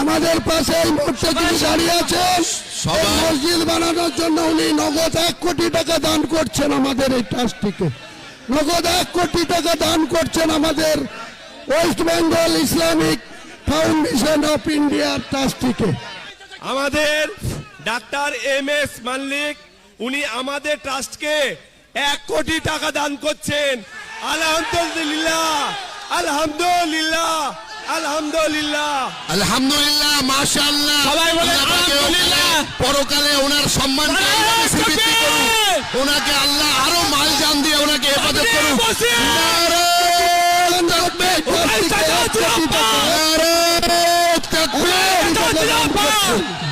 আমাদের পাশে এই মুহূর্তে যিনি দাঁড়িয়ে আছেন, মসজিদ বানানোর জন্য উনি নগদ 1 কোটি টাকা দান করছেন আমাদের এই ট্রাস্টটিকে। নগদ 1 কোটি টাকা দান করছেন আমাদের West Bengal Islamic Foundation of India ট্রাস্টটিকে। আমাদের ডাক্তার MS মাল্লিক উনি আমাদের ট্রাস্টকে 1 কোটি টাকা দান করছেন। আলহামদুলিল্লাহ, আলহামদুলিল্লাহ, আলহামদুলিল্লাহ, আলহামদুলিল্লাহ, মাশাআল্লাহ। সবাই বলে আলহামদুলিল্লাহ। পরকালে ওনার সম্মানকে আল্লাহ বৃদ্ধি করুন, ওনাকে আল্লাহ আরো মাল জান দিয়ে ওনাকে হেফাজত করুন।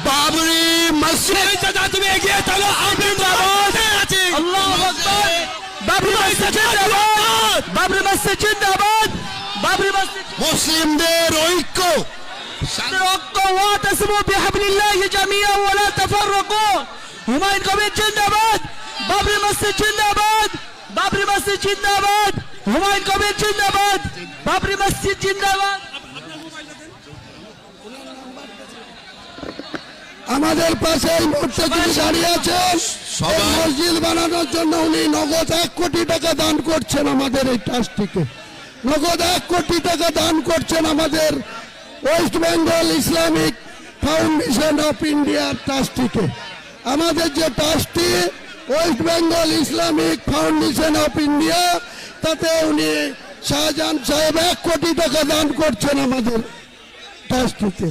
বাবরি মসজিদ তুমি এগিয়ে চলো, আমি আছি। আল্লাহু আকবার। বাবরি মসজিদ জিন্দাবাদ, বাবরি মসজিদ জিন্দাবাদ, বাবরি মসজিদ মুসলিমদের ঐক্য واعتصموا بحبل الله جميعا ولا تفرقوا। হুমায়ুন কবির জিন্দাবাদ, বাবরি মসজিদ জিন্দাবাদ, বাবরি মসজিদ জিন্দাবাদ, হুমায়ুন কবির জিন্দাবাদ, বাবরি মসজিদ জিন্দাবাদ। আমাদের পাশে এই মুহূর্তে যিনি দাঁড়িয়ে আছেন, এই মসজিদ বানানোর জন্য উনি নগদ 1 কোটি টাকা দান করছেন আমাদের এই ট্রাস্টটিকে। নগদ 1 কোটি টাকা দান করছেন আমাদের West Bengal Islamic Foundation of India ট্রাস্টটিকে। আমাদের যে ট্রাস্টটি West Bengal Islamic Foundation of India, তাতে উনি শাহজাহান সাহেব 1 কোটি টাকা দান করছেন আমাদের ট্রাস্টটিতে।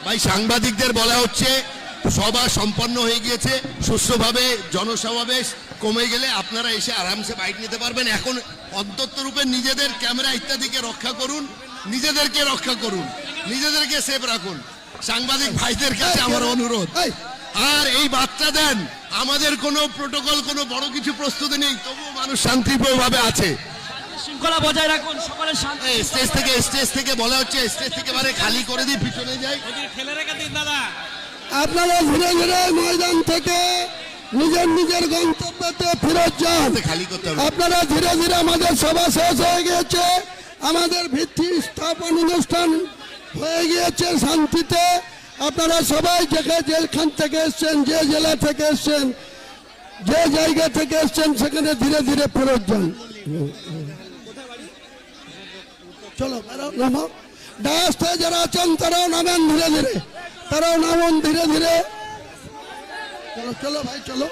ভাই, সাংবাদিকদের বলা হচ্ছে সভা সম্পন্ন হয়ে গিয়েছে সুষ্ঠুভাবে, জনসমাবেশ কমে গেলে আপনারা এসে আরামসে বাইট নিতে পারবেন। এখন অন্তত রূপে নিজেদের ক্যামেরা ইত্যাদিকে রক্ষা করুন, নিজেদেরকে রক্ষা করুন, নিজেদেরকে সেফ রাখুন। সাংবাদিক ভাইদের কাছে আমার অনুরোধ। আর এই বার্তা দেন, আমাদের কোনো প্রোটোকল, কোনো বড় কিছু প্রস্তুতি নেই, তবুও মানুষ শান্তিপ্রিয়ভাবে আছে। শৃঙ্খলা বজায় রাখুন, সকলের শান্তি। স্টেজ থেকে বলা হচ্ছে স্টেজ থেকে বারে খালি করে দিই, পিছনে যাই। আপনারা ধীরে ধীরে ময়দান থেকে নিজের নিজের গন্তব্যতে ফেরত যান। খালি করতে হবে। আপনারা ধীরে ধীরে, আমাদের সভা শেষ হয়ে গিয়েছে, আমাদের ভিত্তি স্থাপন অনুষ্ঠান হয়ে গিয়েছে শান্তিতে। আপনারা সবাই যেখান থেকে এসছেন, যে জেলা থেকে এসছেন, যে জায়গা থেকে এসছেন, সেখানে ধীরে ধীরে ফেরত যান। চলো নামো, ডায়াসে যারা আছেন তারাও নামেন ধীরে ধীরে, তারাও নামুন ধীরে ধীরে। চলো চলো ভাই, চলো।